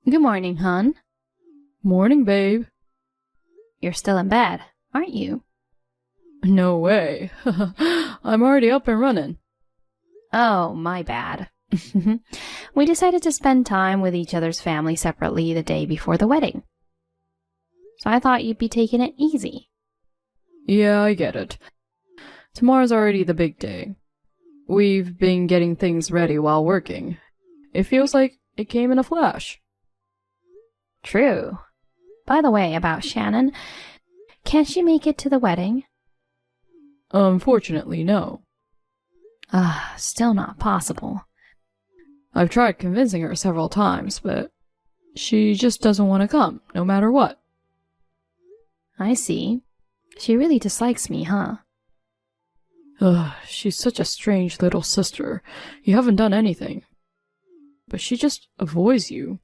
Good morning, hon. Morning, babe. You're still in bed, aren't you? No way. I'm already up and running. Oh, my bad. We decided to spend time with each other's family separately the day before the wedding. So I thought you'd be taking it easy. Yeah, I get it. Tomorrow's already the big day. We've been getting things ready while working. It feels like it came in a flash. True. By the way, about Shannon, can she make it to the wedding? Unfortunately, no. Still not possible. I've tried convincing her several times, but she just doesn't want to come, no matter what. I see. She really dislikes me, huh? She's such a strange little sister. You haven't done anything. But she just avoids you.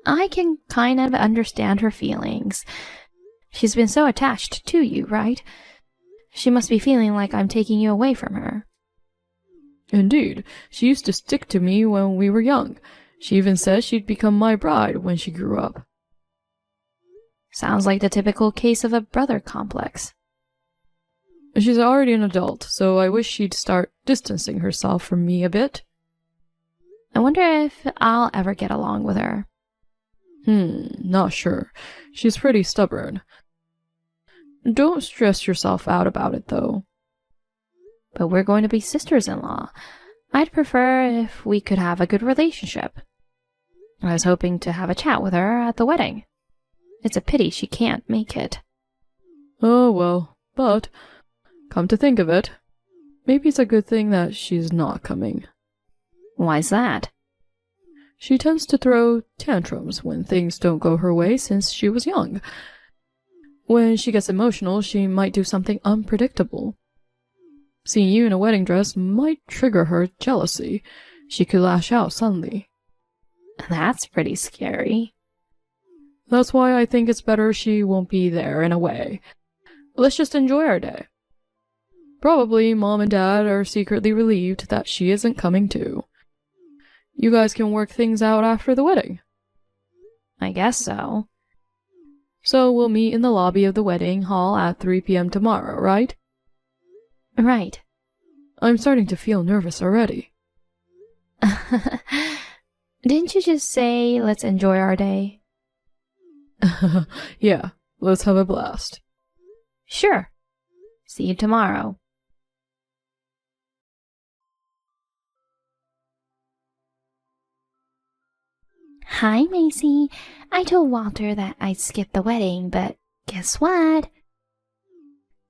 I can kind of understand her feelings. She's been so attached to you, right? She must be feeling like I'm taking you away from her. Indeed, she used to stick to me when we were young. She even said she'd become my bride when she grew up. Sounds like the typical case of a brother complex. She's already an adult, so I wish she'd start distancing herself from me a bit. I wonder if I'll ever get along with her. Not sure. She's pretty stubborn. Don't stress yourself out about it, though. But we're going to be sisters-in-law. I'd prefer if we could have a good relationship. I was hoping to have a chat with her at the wedding. It's a pity she can't make it. Oh, well, but, come to think of it, maybe it's a good thing that she's not coming. Why's that? She tends to throw tantrums when things don't go her way since she was young. When she gets emotional, she might do something unpredictable. Seeing you in a wedding dress might trigger her jealousy. She could lash out suddenly. That's pretty scary. That's why I think it's better she won't be there in a way. Let's just enjoy our day. Probably Mom and Dad are secretly relieved that she isn't coming too. You guys can work things out after the wedding. I guess so. So we'll meet in the lobby of the wedding hall at 3 p.m. tomorrow, right? Right. I'm starting to feel nervous already. Didn't you just say, let's enjoy our day? Yeah, let's have a blast. Sure. See you tomorrow. Hi, Macy. I told Walter that I'd skip the wedding, but guess what?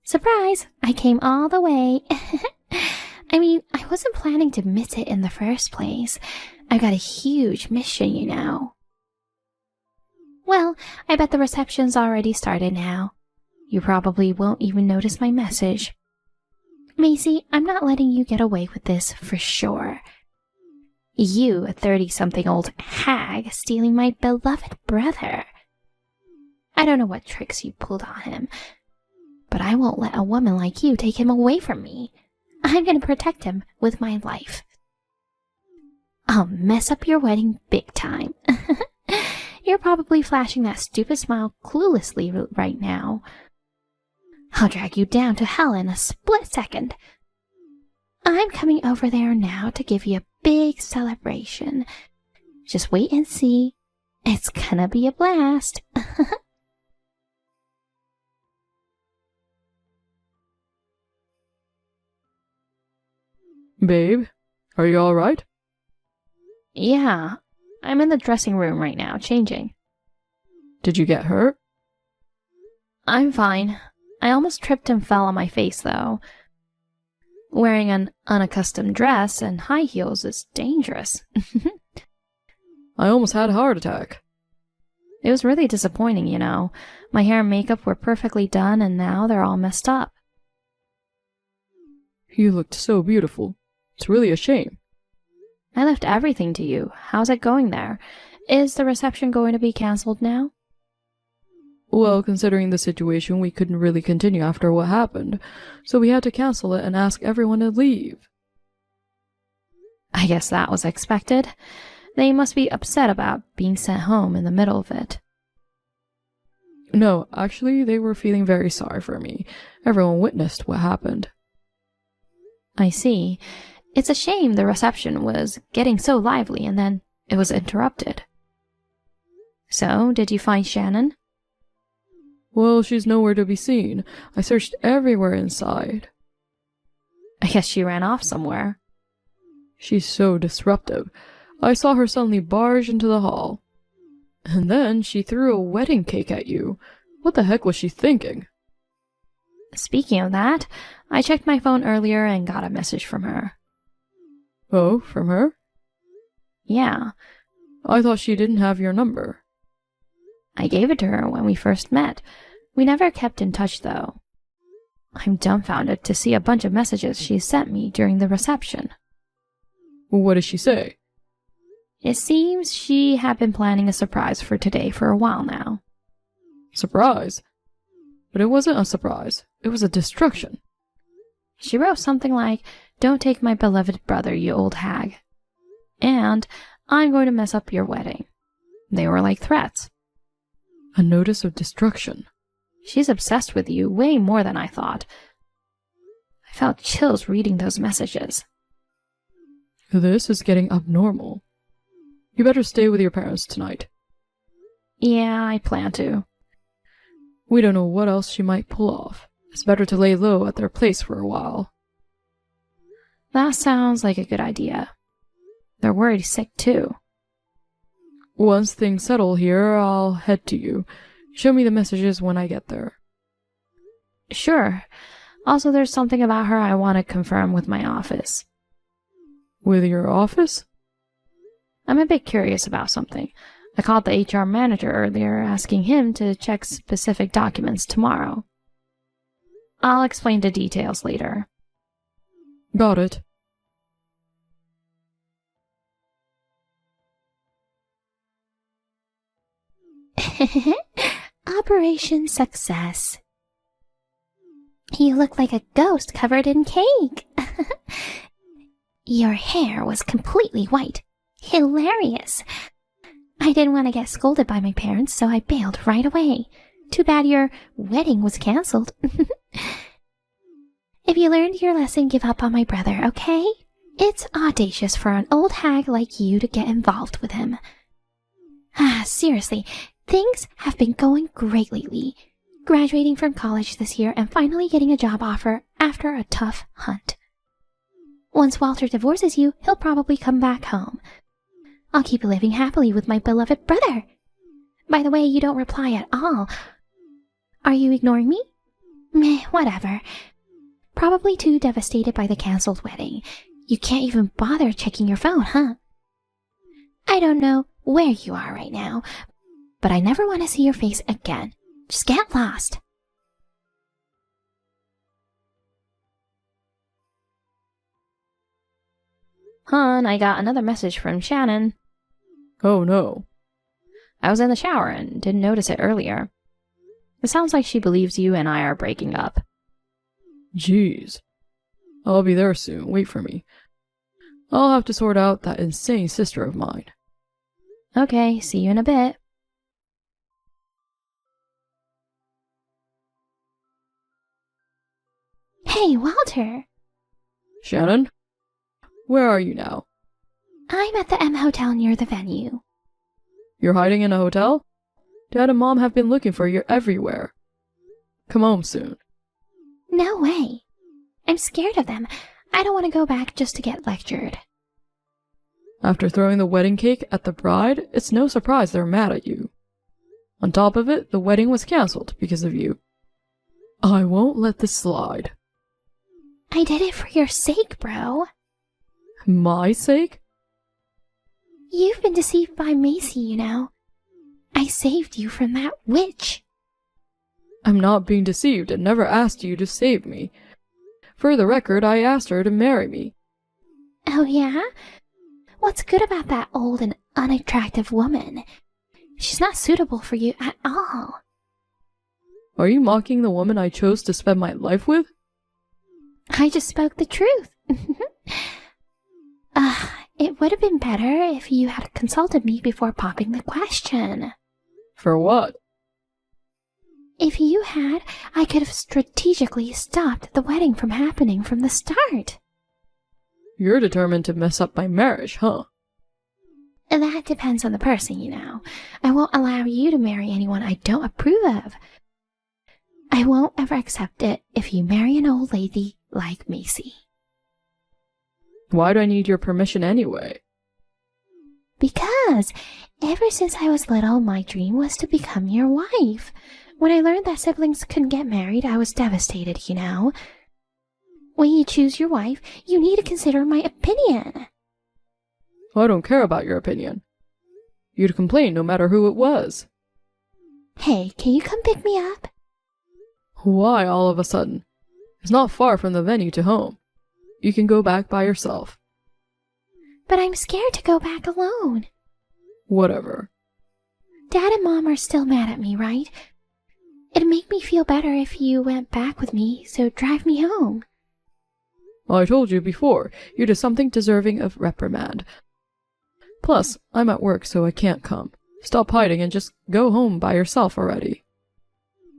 Surprise! I came all the way. I mean, I wasn't planning to miss it in the first place. I've got a huge mission, you know. Well, I bet the reception's already started now. You probably won't even notice my message. Macy, I'm not letting you get away with this for sure. You, a 30-something-old hag, stealing my beloved brother. I don't know what tricks you pulled on him, but I won't let a woman like you take him away from me. I'm going to protect him with my life. I'll mess up your wedding big time. You're probably flashing that stupid smile cluelessly right now. I'll drag you down to hell in a split second. I'm coming over there now to give you a big celebration. Just wait and see. It's gonna be a blast. Babe, are you alright? Yeah, I'm in the dressing room right now, changing. Did you get hurt? I'm fine. I almost tripped and fell on my face, though. Wearing an unaccustomed dress and high heels is dangerous. I almost had a heart attack. It was really disappointing, you know. My hair and makeup were perfectly done, and now they're all messed up. You looked so beautiful. It's really a shame. I left everything to you. How's it going there? Is the reception going to be cancelled now? Well, considering the situation, we couldn't really continue after what happened, so we had to cancel it and ask everyone to leave. I guess that was expected. They must be upset about being sent home in the middle of it. No, actually, they were feeling very sorry for me. Everyone witnessed what happened. I see. It's a shame the reception was getting so lively and then it was interrupted. So, did you find Shannon? Well, she's nowhere to be seen. I searched everywhere inside. I guess she ran off somewhere. She's so disruptive. I saw her suddenly barge into the hall. And then she threw a wedding cake at you. What the heck was she thinking? Speaking of that, I checked my phone earlier and got a message from her. Oh, from her? Yeah. I thought she didn't have your number. I gave it to her when we first met. We never kept in touch, though. I'm dumbfounded to see a bunch of messages she sent me during the reception. What did she say? It seems she had been planning a surprise for today for a while now. Surprise? But it wasn't a surprise. It was a destruction. She wrote something like, "Don't take my beloved brother, you old hag." And, "I'm going to mess up your wedding." They were like threats. A notice of destruction. She's obsessed with you way more than I thought. I felt chills reading those messages. This is getting abnormal. You better stay with your parents tonight. Yeah, I plan to. We don't know what else she might pull off. It's better to lay low at their place for a while. That sounds like a good idea. They're worried sick too. Once things settle here, I'll head to you. Show me the messages when I get there. Sure. Also, there's something about her I want to confirm with my office. With your office? I'm a bit curious about something. I called the HR manager earlier asking him to check specific documents tomorrow. I'll explain the details later. Got it. Operation Success. You look like a ghost covered in cake. Your hair was completely white. Hilarious. I didn't want to get scolded by my parents, so I bailed right away. Too bad your wedding was cancelled. If you learned your lesson, give up on my brother, okay? It's audacious for an old hag like you to get involved with him. Seriously, things have been going great lately. Graduating from college this year and finally getting a job offer after a tough hunt. Once Walter divorces you, he'll probably come back home. I'll keep living happily with my beloved brother. By the way, you don't reply at all. Are you ignoring me? Meh, whatever. Probably too devastated by the cancelled wedding. You can't even bother checking your phone, huh? I don't know where you are right now, but I never want to see your face again. Just get lost. Hon, I got another message from Shannon. Oh no. I was in the shower and didn't notice it earlier. It sounds like she believes you and I are breaking up. Jeez. I'll be there soon. Wait for me. I'll have to sort out that insane sister of mine. Okay, see you in a bit. Hey, Walter. Shannon? Where are you now? I'm at the M Hotel near the venue. You're hiding in a hotel? Dad and Mom have been looking for you everywhere. Come home soon. No way. I'm scared of them. I don't want to go back just to get lectured. After throwing the wedding cake at the bride, it's no surprise they're mad at you. On top of it, the wedding was cancelled because of you. I won't let this slide. I did it for your sake, bro. My sake? You've been deceived by Macy, you know. I saved you from that witch. I'm not being deceived and never asked you to save me. For the record, I asked her to marry me. Oh yeah? What's good about that old and unattractive woman? She's not suitable for you at all. Are you mocking the woman I chose to spend my life with? I just spoke the truth. it would have been better if you had consulted me before popping the question. For what? If you had, I could have strategically stopped the wedding from happening from the start. You're determined to mess up my marriage, huh? That depends on the person, you know. I won't allow you to marry anyone I don't approve of. I won't ever accept it if you marry an old lady like Macy. Why do I need your permission anyway? Because ever since I was little, my dream was to become your wife. When I learned that siblings couldn't get married, I was devastated, you know. When you choose your wife, you need to consider my opinion. I don't care about your opinion. You'd complain no matter who it was. Hey, can you come pick me up? Why all of a sudden? It's not far from the venue to home. You can go back by yourself. But I'm scared to go back alone. Whatever. Dad and Mom are still mad at me, right? It'd make me feel better if you went back with me, so drive me home. I told you before, you did something deserving of reprimand. Plus, I'm at work, so I can't come. Stop hiding and just go home by yourself already.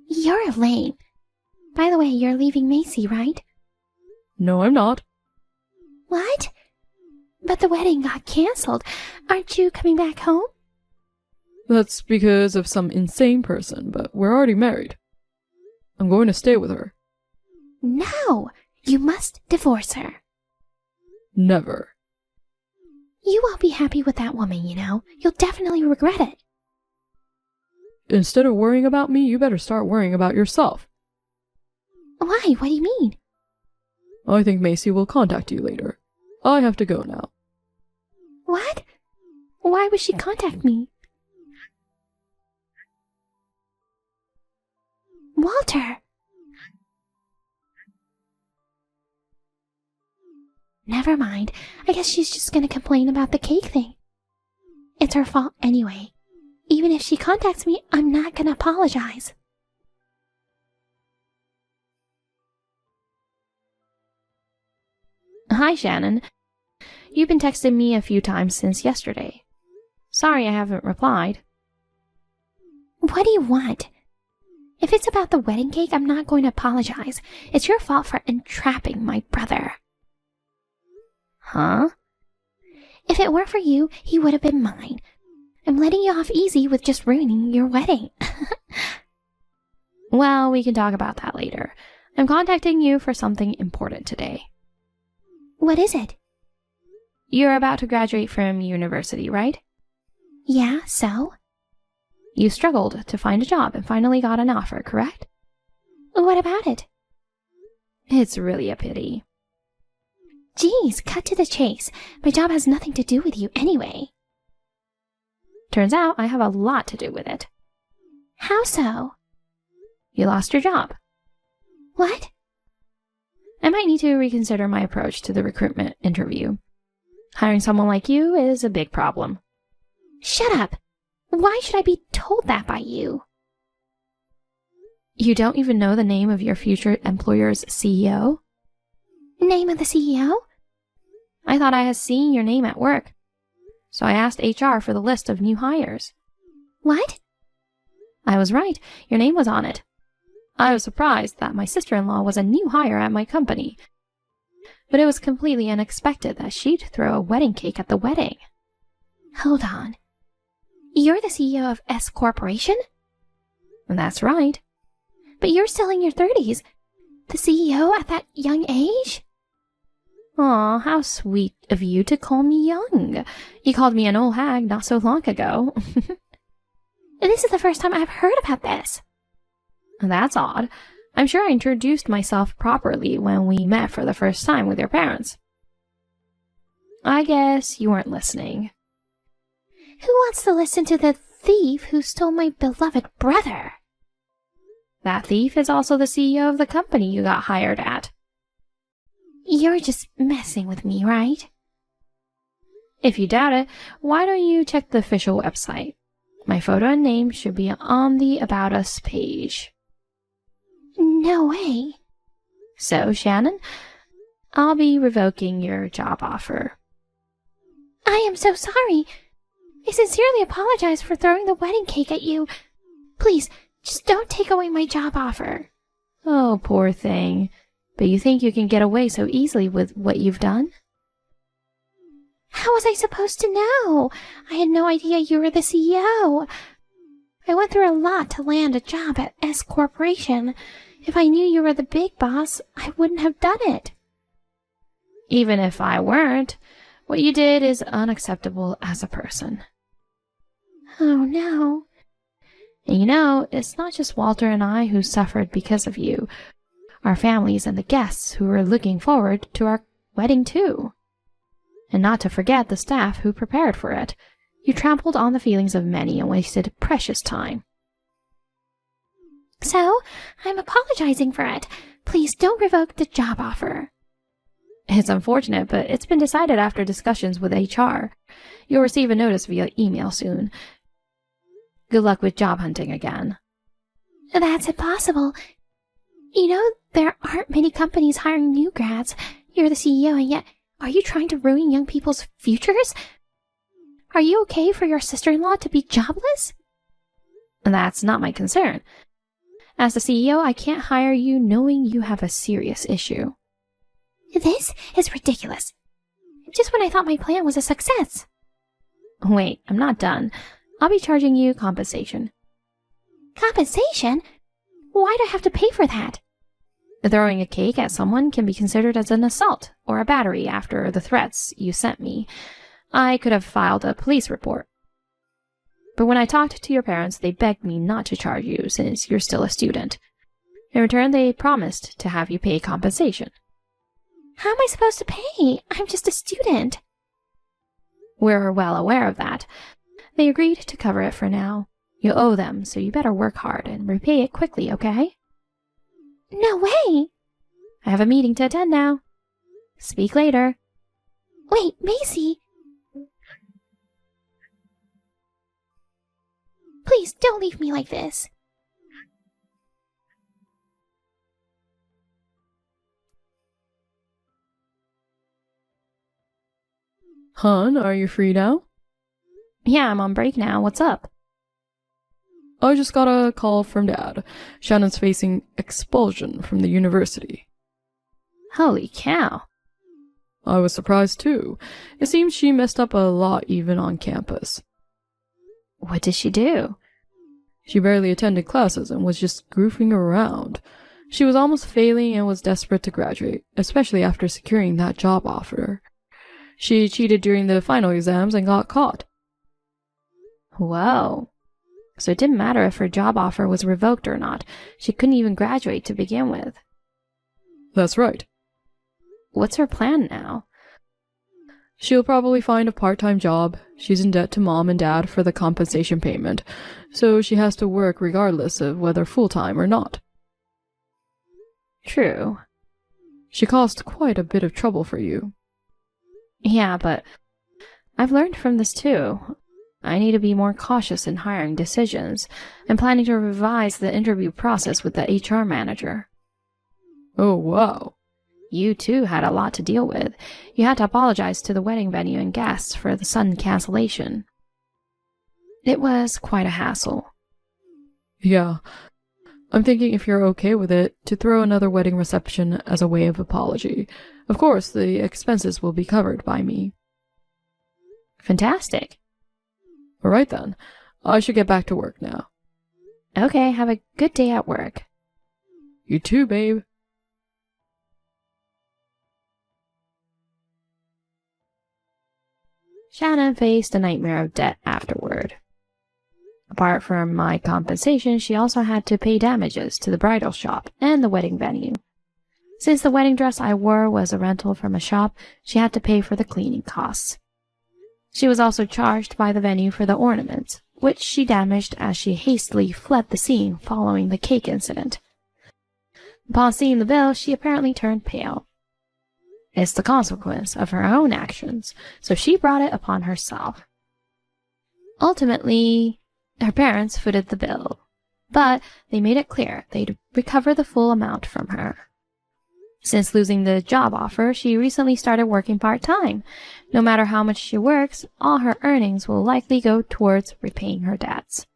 You're lame. By the way, you're leaving Macy, right? No, I'm not. What? But the wedding got cancelled. Aren't you coming back home? That's because of some insane person, but we're already married. I'm going to stay with her. No! You must divorce her. Never. You won't be happy with that woman, you know. You'll definitely regret it. Instead of worrying about me, you better start worrying about yourself. Why? What do you mean? I think Macy will contact you later. I have to go now. What? Why would she contact me? Walter! Never mind. I guess she's just gonna complain about the cake thing. It's her fault anyway. Even if she contacts me, I'm not gonna apologize. Hi, Shannon. You've been texting me a few times since yesterday. Sorry I haven't replied. What do you want? If it's about the wedding cake, I'm not going to apologize. It's your fault for entrapping my brother. Huh? If it weren't for you, he would have been mine. I'm letting you off easy with just ruining your wedding. Well, we can talk about that later. I'm contacting you for something important today. What is it? You're about to graduate from university, right? Yeah, so? You struggled to find a job and finally got an offer, correct? What about it? It's really a pity. Geez, cut to the chase. My job has nothing to do with you anyway. Turns out I have a lot to do with it. How so? You lost your job. What? I might need to reconsider my approach to the recruitment interview. Hiring someone like you is a big problem. Shut up! Why should I be told that by you? You don't even know the name of your future employer's CEO? Name of the CEO? I thought I had seen your name at work. So I asked HR for the list of new hires. What? I was right. Your name was on it. I was surprised that my sister-in-law was a new hire at my company. But it was completely unexpected that she'd throw a wedding cake at the wedding. Hold on. You're the CEO of S Corporation? That's right. But you're still in your 30s. The CEO at that young age? Aw, how sweet of you to call me young. You called me an old hag not so long ago. This is the first time I've heard about this. That's odd. I'm sure I introduced myself properly when we met for the first time with your parents. I guess you weren't listening. Who wants to listen to the thief who stole my beloved brother? That thief is also the CEO of the company you got hired at. You're just messing with me, right? If you doubt it, why don't you check the official website? My photo and name should be on the About Us page. No way. So, Shannon, I'll be revoking your job offer. I am so sorry. I sincerely apologize for throwing the wedding cake at you. Please, just don't take away my job offer. Oh, poor thing. But you think you can get away so easily with what you've done? How was I supposed to know? I had no idea you were the CEO. I went through a lot to land a job at S Corporation. If I knew you were the big boss, I wouldn't have done it. Even if I weren't, what you did is unacceptable as a person. Oh, no. And you know, it's not just Walter and I who suffered because of you. Our families and the guests who were looking forward to our wedding too. And not to forget the staff who prepared for it. You trampled on the feelings of many and wasted precious time. So, I'm apologizing for it. Please don't revoke the job offer. It's unfortunate, but it's been decided after discussions with HR. You'll receive a notice via email soon. Good luck with job hunting again. That's impossible. You know, there aren't many companies hiring new grads. You're the CEO, and yet, are you trying to ruin young people's futures? Are you okay for your sister-in-law to be jobless? That's not my concern. As the CEO, I can't hire you knowing you have a serious issue. This is ridiculous. Just when I thought my plan was a success. Wait, I'm not done. I'll be charging you compensation. Compensation? Why do I have to pay for that? Throwing a cake at someone can be considered as an assault or a battery after the threats you sent me. I could have filed a police report. But when I talked to your parents, they begged me not to charge you since you're still a student. In return, they promised to have you pay compensation. How am I supposed to pay? I'm just a student. We're well aware of that. They agreed to cover it for now. You owe them, so you better work hard and repay it quickly, okay? No way! I have a meeting to attend now. Speak later. Wait, Macy! Please don't leave me like this. Hun, are you free now? Yeah, I'm on break now. What's up? I just got a call from Dad. Shannon's facing expulsion from the university. Holy cow. I was surprised too. It seems she messed up a lot even on campus. What did she do? She barely attended classes and was just goofing around. She was almost failing and was desperate to graduate, especially after securing that job offer. She cheated during the final exams and got caught. Whoa. So it didn't matter if her job offer was revoked or not. She couldn't even graduate to begin with. That's right. What's her plan now? She'll probably find a part-time job. She's in debt to Mom and Dad for the compensation payment, so she has to work regardless of whether full-time or not. True. She caused quite a bit of trouble for you. Yeah, but I've learned from this too. I need to be more cautious in hiring decisions. I'm planning to revise the interview process with the HR manager. Oh, wow. You too had a lot to deal with. You had to apologize to the wedding venue and guests for the sudden cancellation. It was quite a hassle. Yeah. I'm thinking if you're okay with it, to throw another wedding reception as a way of apology. Of course, the expenses will be covered by me. Fantastic. All right then. I should get back to work now. Okay, have a good day at work. You too, babe. Shannon faced a nightmare of debt afterward. Apart from my compensation, she also had to pay damages to the bridal shop and the wedding venue. Since the wedding dress I wore was a rental from a shop, she had to pay for the cleaning costs. She was also charged by the venue for the ornaments, which she damaged as she hastily fled the scene following the cake incident. Upon seeing the bill, she apparently turned pale. It's the consequence of her own actions, so she brought it upon herself. Ultimately, her parents footed the bill, but they made it clear they'd recover the full amount from her. Since losing the job offer, she recently started working part-time. No matter how much she works, all her earnings will likely go towards repaying her debts.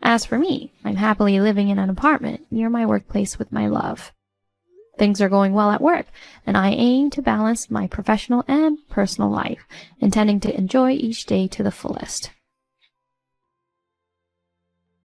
As for me, I'm happily living in an apartment near my workplace with my love. Things are going well at work, and I aim to balance my professional and personal life, intending to enjoy each day to the fullest.